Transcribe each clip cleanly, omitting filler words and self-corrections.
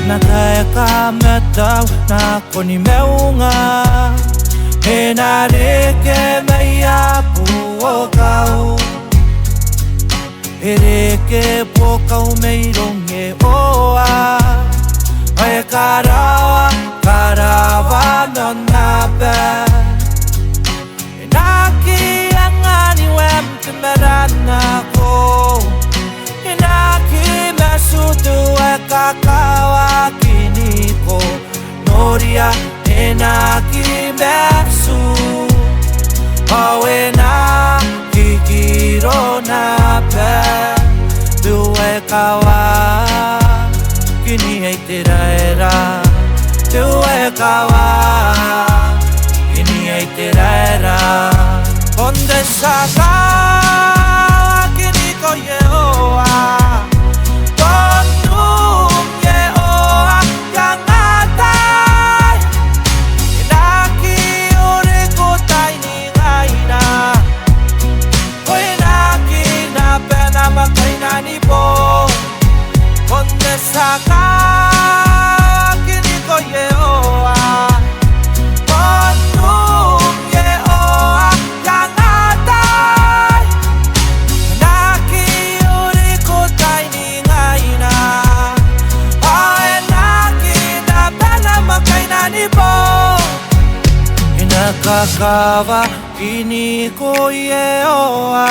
na kaya ka metaw na ko ni meunga e na reke meia puo kau e reke po kau meironge oa ai karawa no nabe e na ki angani wem te merana ko e na ki mesutu e kakawa kiniko noria e na ki mesu au e na kikiro nabe tu e kawa kini e te raera tu e kawa kini e te raera onde saka kini ko ye oa tontu ye oa yangatai inaki ore ko tai ni ngaina oi naki na pena makaina ni po onde saka kini ko ye oa tontu ye oa yangatai naki ore ko tai ni ngaina oi naki na pena makaina ni po inakakawa kini ko ye oa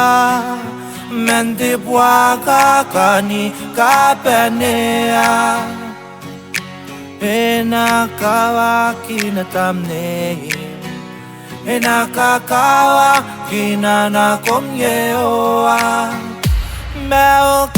Mende buaka kani kapenea Ena kawa kina tamne Ena kakawa kina na kong yeoa Meo